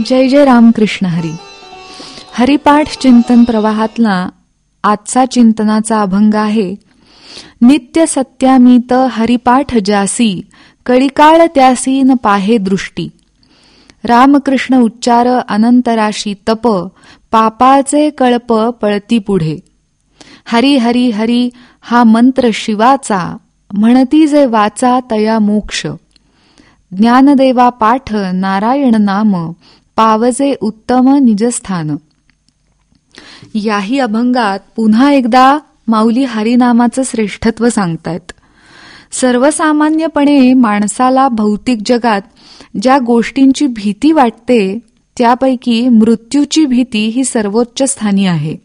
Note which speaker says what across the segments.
Speaker 1: जय जय रामकृष्ण हरी. हरिपाठ चिंतन प्रवाहातला आजचा चिंतनाचा अभंग आहे. नित्य सत्यामीत हरिपाठ जासी, कळिकाळ त्यासी न पाहे दृष्टी. रामकृष्ण उच्चार अनंतराशी तप, पापाचे कळप पळती पुढे. हरी हरी हरी हा मंत्र शिवाचा, म्हणती जे वाचा तया मोक्ष. ज्ञानदेवा पाठ नारायण नाम, पावजे उत्तम निजस्थान. याही अभंगात पुन्हा एकदा माऊली हरिनामाचं श्रेष्ठत्व सांगतायत. सर्वसामान्यपणे माणसाला भौतिक जगात ज्या गोष्टींची भीती वाटते त्यापैकी मृत्यूची भीती ही सर्वोच्च स्थानी आहे.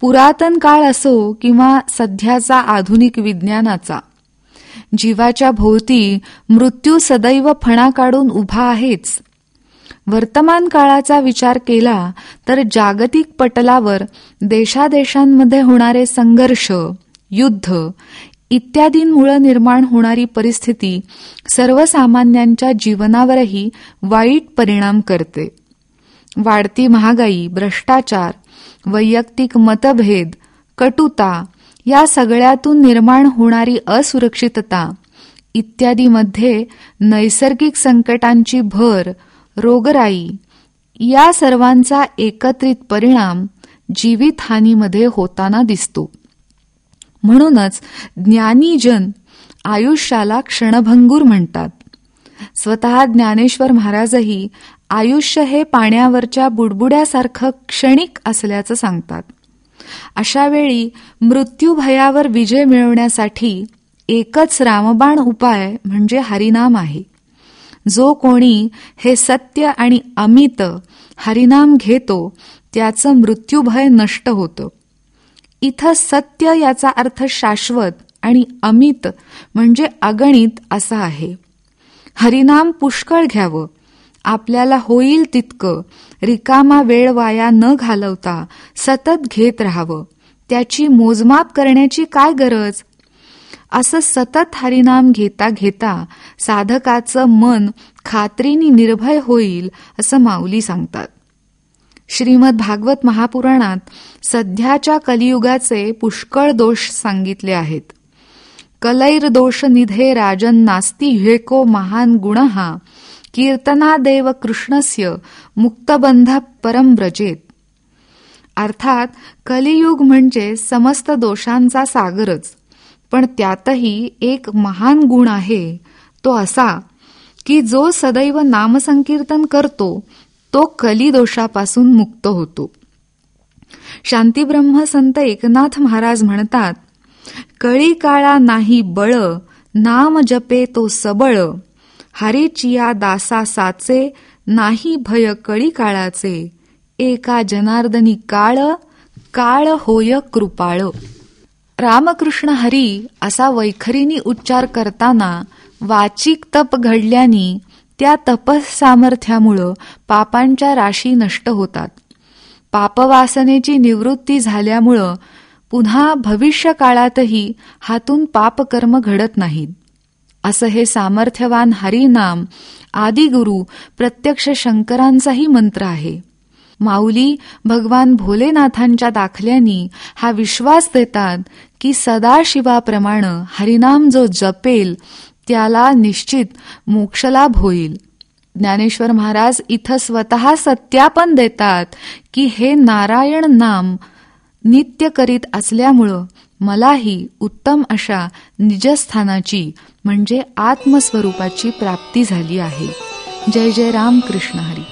Speaker 1: पुरातन काळ असो किंवा सध्याचा आधुनिक विज्ञानाचा, जीवाच्या भोवती मृत्यू सदैव फणा काढून उभा आहेच. वर्तमान काळाचा विचार केला तर जागतिक पटलावर देशादेशांमध्ये होणारे संघर्ष, युद्ध इत्यादींमुळे निर्माण होणारी परिस्थिती सर्वसामान्यांच्या जीवनावरही वाईट परिणाम करते. वाढती महागाई, भ्रष्टाचार, वैयक्तिक मतभेद, कटुता या सगळ्यातून निर्माण होणारी असुरक्षितता इत्यादीमध्ये नैसर्गिक संकटांची भर, रोगराई या सर्वांचा एकत्रित परिणाम जीवितहानीमध्ये होताना दिसतो. म्हणूनच ज्ञानीजन आयुष्याला क्षणभंगूर म्हणतात. स्वतः ज्ञानेश्वर महाराजही आयुष्य हे पाण्यावरच्या बुडबुड्यासारखं क्षणिक असल्याचं सांगतात. अशावेळी मृत्यूभयावर विजय मिळवण्यासाठी एकच रामबाण उपाय म्हणजे हरिनाम आहे. जो कोणी हे सत्य आणि अमित हरिनाम घेतो त्याचं मृत्यूभय नष्ट होतं. इथं सत्य याचा अर्थ शाश्वत आणि अमित म्हणजे अगणित असा आहे. हरिनाम पुष्कळ घ्यावं. आपल्याला होईल तितकं रिकामा वेळ वाया न घालवता सतत घेत राहावं. त्याची मोजमाप करण्याची काय गरज? असं सतत हरिनाम घेता घेता साधकाचं मन खात्रीने निर्भय होईल असं माऊली सांगतात. श्रीमद भागवत महापुराणात सध्याच्या कलियुगाचे पुष्कळ दोष सांगितले आहेत. कलैर दोष निधे राजन नास्ती ह्वेको महान गुणः, कीर्तनादेव कृष्णस्य मुक्तबंध परम व्रजेत. अर्थात कलियुग म्हणजे समस्त दोषांचा सागरच. पण त्यातही एक महान गुण आहे, तो असा की जो सदैव नामसंकीर्तन करतो तो कलिदोषापासून मुक्त होतो. शांतीब्रह्म संत एकनाथ महाराज म्हणतात, कळी काळा नाही बळ, नाम जपे तो सबळ. हरीचिया दासा साचे, नाही भय कळी काळाचे. एका जनार्दनी काळ, काळ होय कृपाळ. रामकृष्ण हरी असा वैखरीने उच्चार करताना वाचिक तप घडल्याने त्या तपसामर्थ्यामुळं पापांच्या राशी नष्ट होतात. पापवासनेची निवृत्ती झाल्यामुळं पुन्हा भविष्य काळातही हातून पापकर्म घडत नाहीत. असं हे सामर्थ्यवान हरिनाम आदिगुरु प्रत्यक्ष शंकरांचाही मंत्र आहे. माऊली भगवान भोलेनाथांच्या दाखल्यानी हा विश्वास देतात की सदाशिवाप्रमाणे हरिनाम जो जपेल त्याला निश्चित मोक्षलाभ होईल. ज्ञानेश्वर महाराज इथं स्वतः सत्यापन देतात की हे नारायण नाम नित्य करीत असल्यामुळं मलाही उत्तम अशा निजस्थानाची म्हणजे आत्मस्वरूपाची प्राप्ती झाली आहे. जय जय रामकृष्ण हरी.